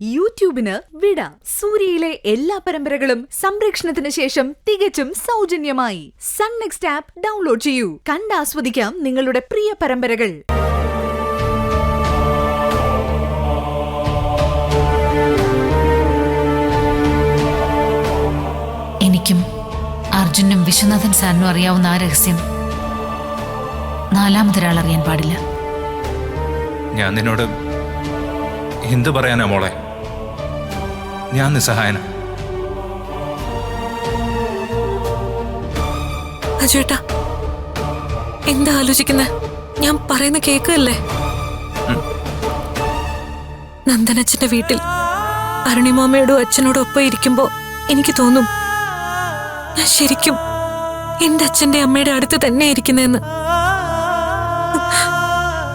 യൂട്യൂബിന് വിട. സൂര്യയിലെ എല്ലാ പരമ്പരകളും സംരക്ഷണത്തിന് ശേഷം തികച്ചും സൗജന്യമായി സൺ നെക്സ്റ്റ് ആപ്പ് ഡൗൺലോഡ് ചെയ്യൂ. കണ്ടാസ്വദിക്കാം നിങ്ങളുടെ പ്രിയ പരമ്പരകൾ. എനിക്കും അർജുനും വിശ്വനാഥൻ സാറിനും അറിയാവുന്ന ആ രഹസ്യം നാലാമതൊരാൾ അറിയാൻ പാടില്ല. ഞാൻ നിന്നോട് എന്തു പറയാനാ മോളെ? ഞാൻ നിസ്സഹായന. അജുവേട്ടാ, എന്താ ആലോചിക്കുന്നത്? ഞാൻ പറയുന്ന കേക്കല്ലേ? നന്ദനച്ഛന്റെ വീട്ടിൽ അരുണിമാമയോടും അച്ഛനോടും ഒപ്പം ഇരിക്കുമ്പോ എനിക്ക് തോന്നും ഞാൻ ശരിക്കും എന്റെ അച്ഛന്റെ അമ്മയുടെ അടുത്ത് തന്നെ ഇരിക്കുന്നെന്ന്.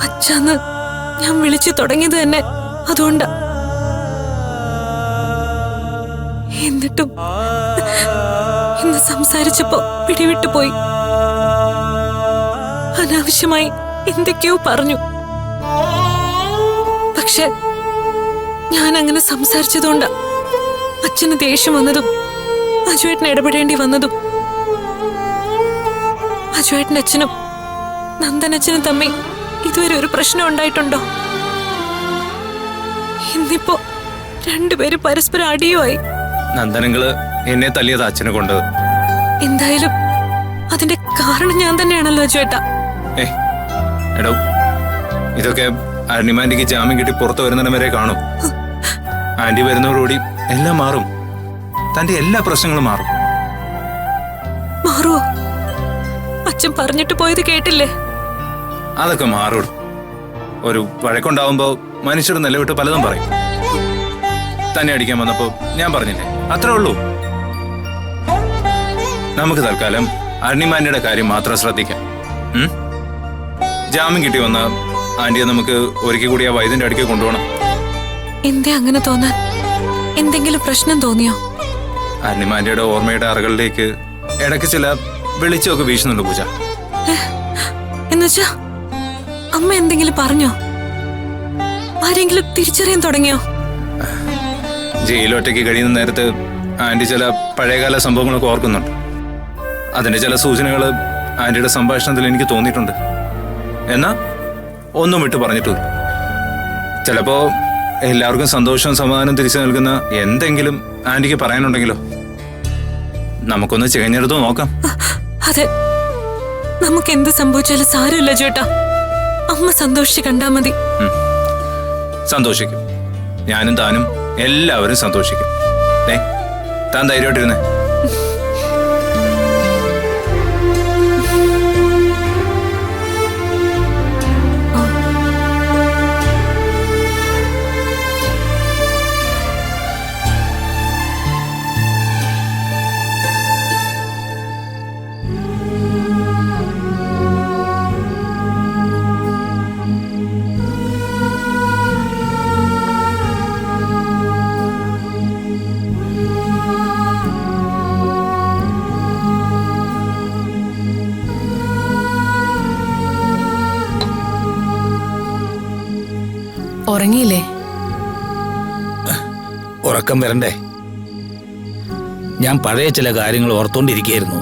അച്ഛന്ന് ഞാൻ വിളിച്ചു തുടങ്ങിയത് തന്നെ അതുകൊണ്ടാ. എന്നിട്ടും ഇന്ന് സംസാരിച്ചപ്പോ പിടിവിട്ടു പോയി. അനാവശ്യമായി എന്തൊക്കെയോ പറഞ്ഞു. പക്ഷെ ഞാൻ അങ്ങനെ സംസാരിച്ചതുകൊണ്ടാ അച്ഛന് ദേഷ്യം വന്നതും അജുവേട്ടന് ഇടപെടേണ്ടി വന്നതും. അജുവേട്ടന്റെ അച്ഛനും നന്ദനച്ഛനും തമ്മിൽ ഇതുവരെ ഒരു പ്രശ്നം ഉണ്ടായിട്ടുണ്ടോ? ഇന്നിപ്പോ രണ്ടുപേരും പരസ്പരം അടിയുമായി. നന്ദനങ്ങള് എന്നെ തല്ലിയത് അച്ഛനെ കൊണ്ട്. എന്തായാലും അതിന്റെ കാരണം ഞാൻ തന്നെയാണല്ലോ ചേട്ടാ. എടോ, ഇതൊക്കെ അരുണിമാന്റിക്ക് ജാമ്യം കിട്ടി പുറത്തു വരുന്നിടം വരെ കാണും. ആന്റി വരുന്നതോടുകൂടി എല്ലാം മാറും. തന്റെ എല്ലാ പ്രശ്നങ്ങളും മാറും. മാറുവോ? അച്ഛൻ പറഞ്ഞിട്ട് പോയത് കേട്ടില്ലേ? അതൊക്കെ മാറും. ഒരു വഴക്കുണ്ടാവുമ്പോ മനുഷ്യർ നിലവിട്ട് പലതും പറയും. തന്നെ അടിക്കാൻ വന്നപ്പോ ഞാൻ പറഞ്ഞില്ലേ, അത്രേ ഉള്ളൂ. നമുക്ക് തൽക്കാലം അരുണിമാന്റിയുടെ കാര്യം മാത്രം ശ്രദ്ധിക്കാം. ജാമ്യം കിട്ടി വന്ന ആന്റിയെ നമുക്ക് ഒരിക്കൽ കൂടി ആ വൈദ്യന്റെ അടുക്കൽ കൊണ്ടുപോകണം. എന്തേ അങ്ങനെ തോന്നാൻ? എന്തെങ്കിലും പ്രശ്നം തോന്നിയോ? അരുണിമാന്റിയുടെ ഓർമ്മയുടെ അറകളിലേക്ക് ഇടയ്ക്ക് ചില വെളിച്ചമൊക്കെ വീശുന്നുണ്ട് പൂജ. എന്നുവെച്ചാ അമ്മ എന്തെങ്കിലും പറഞ്ഞോ? ആരെങ്കിലും തിരിച്ചറിയാൻ തുടങ്ങിയോ? ജയിലൊറ്റയ്ക്ക് കഴിയുന്ന നേരത്ത് ആന്റി ചില പഴയകാല സംഭവങ്ങളൊക്കെ ഓർക്കുന്നുണ്ട്. അതിന്റെ ചില സൂചനകൾ ആന്റിയുടെ സംഭാഷണത്തിൽ എനിക്ക് തോന്നിയിട്ടുണ്ട്. എന്നാ ഒന്നും വിട്ടു പറഞ്ഞിട്ടില്ല. ചിലപ്പോ എല്ലാവർക്കും സന്തോഷവും സമാധാനവും തിരിച്ചു നൽകുന്ന എന്തെങ്കിലും ആന്റിക്ക് പറയാനുണ്ടെങ്കിലോ? നമുക്കൊന്ന് ചികഞ്ഞെടുത്ത് നോക്കാം. അതെ, നമുക്ക് എന്ത് സംഭവിച്ചാലും സാരമില്ല ചേട്ടാ. അമ്മ സന്തോഷിച്ച് കണ്ടാ മതി. സന്തോഷിക്കും. ഞാനും താനും എല്ലാവരും സന്തോഷിക്കും. താൻ ധൈര്യമായിട്ടിരുന്നേ. ഉറങ്ങിയില്ലേ? ഉറക്കം വരണ്ടേ? ഞാൻ പഴയ ചില കാര്യങ്ങൾ ഓർത്തോണ്ടിരിക്കുകയായിരുന്നു.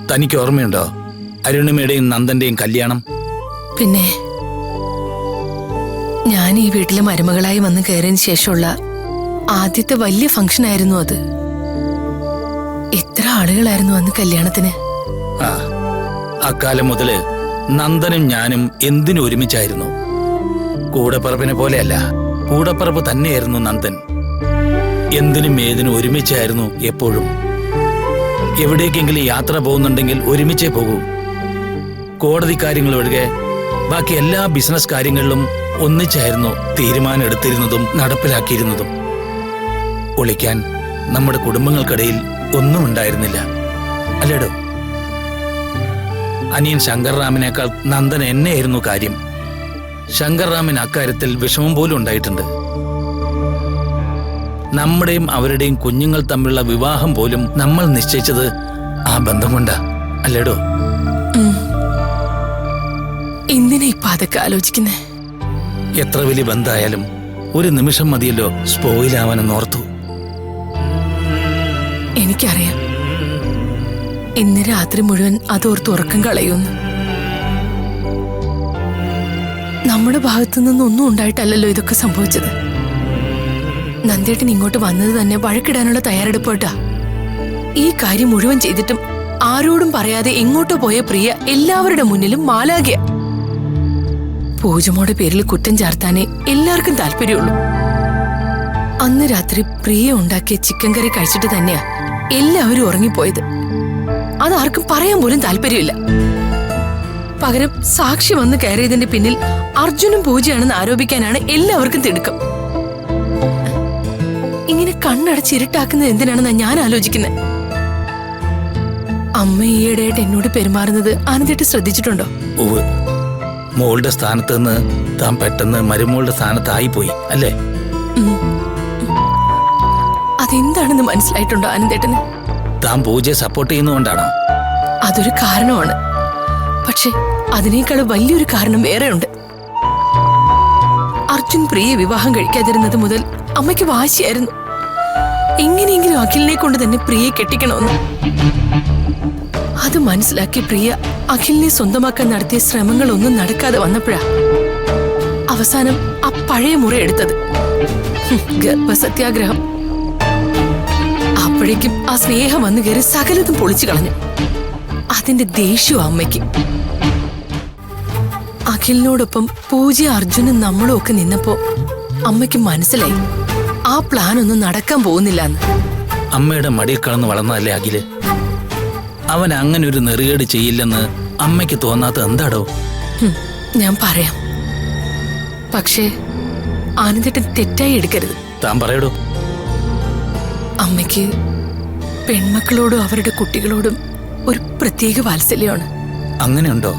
തനിക്ക് ഓർമ്മയുണ്ടോ അരുണിമയുടെയും നന്ദന്റെയും കല്യാണം? പിന്നെ ഞാൻ ഈ വീട്ടിലെ മരുമകളായി വന്ന് കയറിയതിന് ശേഷമുള്ള ആദ്യത്തെ വലിയ ഫംഗ്ഷൻ ആയിരുന്നു അത്. എത്ര ആളുകളായിരുന്നു അന്ന് കല്യാണത്തിന്? അക്കാലം മുതല് നന്ദനും ഞാനും എന്തിനും ഒരുമിച്ചായിരുന്നു. കൂടപ്പറപ്പിനെ പോലെയല്ല, കൂടപ്പറപ്പ് തന്നെയായിരുന്നു നന്ദൻ. എന്തിനും ഏതിനും ഒരുമിച്ചായിരുന്നു എപ്പോഴും. എവിടേക്കെങ്കിലും യാത്ര പോകുന്നുണ്ടെങ്കിൽ ഒരുമിച്ചേ പോകൂ. കോടതി കാര്യങ്ങൾ ഒഴികെ ബാക്കി എല്ലാ ബിസിനസ് കാര്യങ്ങളിലും ഒന്നിച്ചായിരുന്നു തീരുമാനം എടുത്തിരുന്നതും നടപ്പിലാക്കിയിരുന്നതും. ഒളിക്കാൻ നമ്മുടെ കുടുംബങ്ങൾക്കിടയിൽ ഒന്നും ഉണ്ടായിരുന്നില്ല, അല്ലേടോ? അനിയൻ ശങ്കർറാമിനേക്കാൾ നന്ദൻ എന്നെയായിരുന്നു കാര്യം. ശങ്കർറാമിന് അക്കാര്യത്തിൽ വിഷമം പോലും ഉണ്ടായിട്ടുണ്ട്. നമ്മുടെയും അവരുടെയും കുഞ്ഞുങ്ങൾ തമ്മിലുള്ള വിവാഹം പോലും നമ്മൾ നിശ്ചയിച്ചത് ആ ബന്ധം കൊണ്ടാ, അല്ലേടോ? എന്തിനാ ഇപ്പൊ അതൊക്കെ ആലോചിക്കുന്നേ? എത്ര വലിയ ബന്ധമായാലും ഒരു നിമിഷം മതിയല്ലോ സ്പോയിലാവാനെന്ന് ഓർത്തു. എനിക്കറിയാം ഇന്ന് രാത്രി മുഴുവൻ അതോർത്ത് ഉറക്കം കളയുന്നു. നമ്മുടെ ഭാഗത്തു നിന്നൊന്നും ഉണ്ടായിട്ടല്ലല്ലോ ഇതൊക്കെ സംഭവിച്ചത്. നന്ദേട്ടൻ ഇങ്ങോട്ട് വന്നത് തന്നെ വഴക്കിടാനുള്ള തയ്യാറെടുപ്പോട്ടാ. ഈ കാര്യം മുഴുവൻ ചെയ്തിട്ടും ആരോടും പറയാതെ എങ്ങോട്ടോ പോയ പ്രിയ എല്ലാവരുടെ മുന്നിലും മാലാകിയ. പൂജമോടെ പേരിൽ കുറ്റം ചാർത്താനേ എല്ലാവർക്കും താല്പര്യമുള്ളൂ. അന്ന് രാത്രി പ്രിയ ഉണ്ടാക്കിയ ചിക്കൻ കറി കഴിച്ചിട്ട് തന്നെയാ എല്ലാവരും ഉറങ്ങിപ്പോയത്. അതാർക്കും പറയാൻ പോലും താല്പര്യമില്ല. പകരം സാക്ഷി വന്ന് കയറിയതിന്റെ പിന്നിൽ അർജുനും പൂജയാണെന്ന് ആരോപിക്കാനാണ് എല്ലാവർക്കും തിടുക്കം. ഇങ്ങനെ കണ്ണടച്ചിരുട്ടാക്കുന്നത് എന്തിനാണെന്നാ ഞാൻ ആലോചിക്കുന്നത്. അമ്മ ഈയിടെയായിട്ട് എന്നോട് പെരുമാറുന്നത് ആനന്ദേട്ട് ശ്രദ്ധിച്ചിട്ടുണ്ടോ? ഉവ്, മോളുടെ സ്ഥാനത്ത് നിന്ന് താൻ പെട്ടെന്ന് മരുമോളുടെ സ്ഥാനത്തായിപ്പോയി അല്ലേ? അതെന്താണെന്ന് മനസ്സിലായിട്ടുണ്ടോ ആനന്ദേട്ടന്? താൻ പൂജയെ സപ്പോർട്ട് ചെയ്യുന്നതുകൊണ്ടാണോ? അതൊരു കാരണമാണ്. പക്ഷെ അതിനേക്കാൾ വലിയൊരു കാരണം വേറെയുണ്ട്. അർജുൻ പ്രിയെ വിവാഹം കഴിക്കാതിരുന്നത് മുതൽ അമ്മയ്ക്ക് വാശിയായിരുന്നു. എങ്ങനെയെങ്കിലും അഖിലിനെ കൊണ്ട് തന്നെ പ്രിയെ കെട്ടിക്കണമെന്ന്. അത് മനസ്സിലാക്കി പ്രിയ അഖിലിനെ സ്വന്തമാക്കാൻ നടത്തിയ ശ്രമങ്ങളൊന്നും നടക്കാതെ വന്നപ്പോഴാ അവസാനം ആ പഴയ മുറ എടുത്തത്, ഗർഭസത്യാഗ്രഹം. അപ്പോഴേക്കും ആ സ്നേഹം വന്നു കയറി സകലതും പൊളിച്ചു കളഞ്ഞു. അതിന്റെ ദേഷ്യവും അമ്മയ്ക്ക്. അഖിലിനോടൊപ്പം പൂജ അർജുനും നമ്മളും ഒക്കെ നിന്നപ്പോ അമ്മയ്ക്ക് മനസ്സിലായി ആ പ്ലാൻ ഒന്നും നടക്കാൻ പോകുന്നില്ലെന്ന്. അമ്മയുടെ മടിയിൽ കളന്ന് വളർന്നതല്ലേ അഖില്? അവൻ അങ്ങനെ ഒരു നെറുകേട് ചെയ്യില്ലെന്ന് അമ്മയ്ക്ക് തോന്നാത്ത എന്താടോ? ഞാൻ പറയാം, പക്ഷേ ആനന്ദേട്ടൻ തെറ്റായി എടുക്കരുത്. താൻ പറയടോ. അമ്മയ്ക്ക് പെൺമക്കളോടും അവരുടെ കുട്ടികളോടും ഒരു പ്രത്യേക വാത്സല്യമാണ്. അങ്ങനെയുണ്ടോ?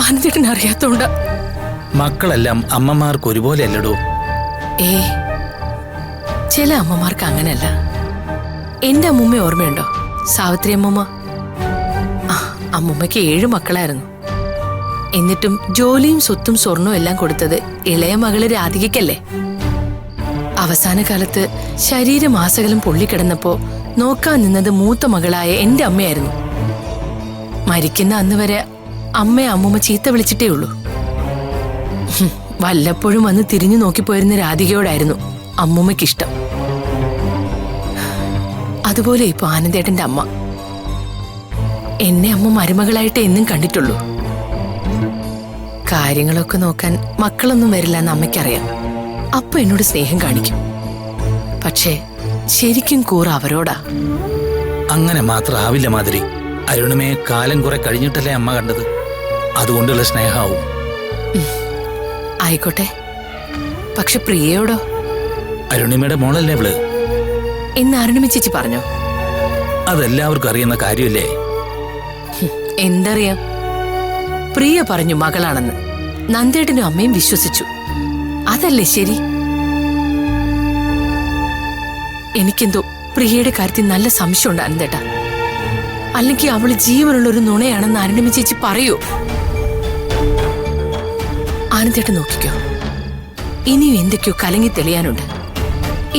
ആനന്ദേട്ടൻ അറിയാത്തോണ്ട. മക്കളെല്ലാം അമ്മമാർക്ക് ഒരുപോലെ അല്ലടോ. ചില അമ്മമാർക്ക് അങ്ങനെയല്ല. എന്റെ അമ്മൂമ്മ ഓർമ്മയുണ്ടോ? സാവിത്രി അമ്മൂമ്മ. അമ്മൂമ്മയ്ക്ക് 7 മക്കളായിരുന്നു. എന്നിട്ടും ജോലിയും സ്വത്തും സ്വർണവും എല്ലാം കൊടുത്തത് ഇളയ മകള് രാധികയ്ക്കല്ലേ. അവസാന കാലത്ത് ശരീരമാസകലം പൊള്ളിക്കിടന്നപ്പോ നോക്കാൻ നിന്നത് മൂത്ത മകളായ എന്റെ അമ്മയായിരുന്നു. മരിക്കുന്ന അന്ന് വരെ അമ്മയെ അമ്മൂമ്മ ചീത്ത വിളിച്ചിട്ടേ ഉള്ളൂ. വല്ലപ്പോഴും വന്ന് തിരിഞ്ഞു നോക്കിപ്പോയിരുന്ന രാധികയോടായിരുന്നു അമ്മൂമ്മയ്ക്കിഷ്ടം. അതുപോലെ ഇപ്പൊ ആനന്ദേട്ടന്റെ അമ്മ. എന്നെ അമ്മ മരുമകളായിട്ട് എന്നും കണ്ടിട്ടുള്ളൂ. കാര്യങ്ങളൊക്കെ നോക്കാൻ മക്കളൊന്നും വരില്ല എന്ന് അമ്മയ്ക്കറിയാം. അപ്പൊ എന്നോട് സ്നേഹം കാണിക്കും. പക്ഷേ ശരിക്കും കൂറ അവരോടാ. അങ്ങനെ മാത്രം ആവില്ല മാതിരി. അരുണിമയെ കാലം കുറെ കഴിഞ്ഞിട്ടല്ലേ അമ്മ കണ്ടത്. അതുകൊണ്ടുള്ള സ്നേഹാവും. ആയിക്കോട്ടെ, പക്ഷെ പ്രിയയോടോ? അരുണിമയുടെ മോളല്ലേ അവള്? എന്ന് അരുണിമ ചേച്ചി പറഞ്ഞോ? അതെല്ലാവർക്കും അറിയുന്ന കാര്യമല്ലേ. എന്തറിയാം? പ്രിയ പറഞ്ഞു മകളാണെന്ന്. നന്ദേട്ടനും അമ്മയും വിശ്വസിച്ചു. അതല്ലേ ശരി? എനിക്കെന്തോ പ്രിയയുടെ കാര്യത്തിൽ നല്ല സംശയമുണ്ട് അനന്തേട്ടാ. അല്ലെങ്കിൽ അവള് ജീവനുള്ള ഒരു നുണയാണെന്ന് അരുണിമ ചേച്ചി പറയൂ. ആനന്ദേട്ടൻ നോക്കിക്കോ, ഇനിയും എന്തൊക്കെയോ കലങ്ങി തെളിയാനുണ്ട്.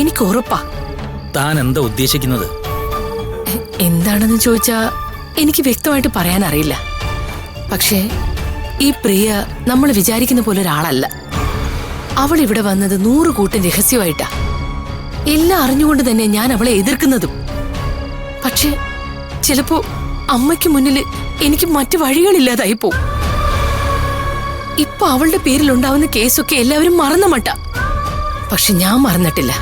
എനിക്ക് ഉറപ്പാ. താൻ എന്താ ഉദ്ദേശിക്കുന്നത്? എന്താണെന്ന് ചോദിച്ചാ എനിക്ക് വ്യക്തമായിട്ട് പറയാൻ അറിയില്ല. പക്ഷേ ഈ പ്രിയ നമ്മൾ വിചാരിക്കുന്ന പോലെ ഒരാളല്ല. അവൾ ഇവിടെ വന്നത് 100 കൂട്ടം രഹസ്യമായിട്ടാ. എല്ലാം അറിഞ്ഞുകൊണ്ട് തന്നെ ഞാൻ അവളെ എതിർക്കുന്നതും. പക്ഷേ ചിലപ്പോ അമ്മയ്ക്ക് മുന്നിൽ എനിക്ക് മറ്റു വഴികളില്ലാതായി പോവും. ഇപ്പൊ അവളുടെ പേരിലുണ്ടാവുന്ന കേസൊക്കെ എല്ലാവരും മറന്ന മട്ട. പക്ഷെ ഞാൻ മറന്നിട്ടില്ല.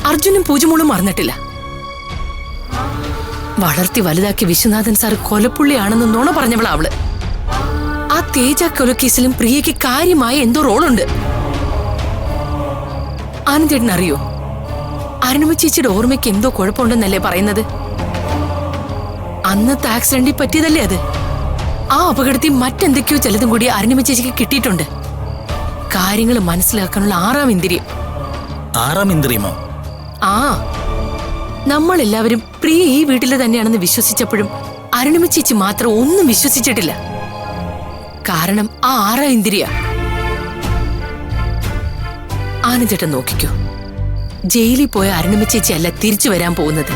അർജുനും പൂജമോളും മറന്നിട്ടില്ല. വളർത്തി വലുതാക്കിയ വിശ്വനാഥൻ സാർ കൊലപ്പുള്ളിയാണെന്ന് നുണ പറഞ്ഞവളാ അവള്. ആ തേജ കൊലക്കേസിലും പ്രിയയ്ക്ക് കാര്യമായ എന്തോ റോളുണ്ട്. ആനന്ദേട്ടൻ അറിയോ? അരുണിമ ചേച്ചിയുടെ ഓർമ്മയ്ക്ക് എന്തോ കുഴപ്പമുണ്ടെന്നല്ലേ പറയുന്നത്? അന്നത്തെ ആക്സിഡന്റിൽ പറ്റിയതല്ലേ അത്? ആ അപകടത്തിൽ മറ്റെന്തൊക്കെയോ ചിലതും കൂടി അരുണിമ ചേച്ചിക്ക് കിട്ടിയിട്ടുണ്ട്. കാര്യങ്ങൾ മനസ്സിലാക്കാനുള്ള 6ാം ഇന്ദ്രിയം. 6ാം ഇന്ദ്രിയമോ? ആ, നമ്മളെല്ലാവരും പ്രിയ ഈ വീട്ടില് തന്നെയാണെന്ന് വിശ്വസിച്ചപ്പോഴും അരുണിമ ചേച്ചി മാത്രം ഒന്നും വിശ്വസിച്ചിട്ടില്ല. കാരണം ആ 6ാം ഇന്ദ്രിയ. ആനന്ദേട്ടൻ നോക്കിക്കോ, ജയിലിൽ പോയ അരുണിമ ചേച്ചി അല്ല തിരിച്ചു വരാൻ പോകുന്നത്.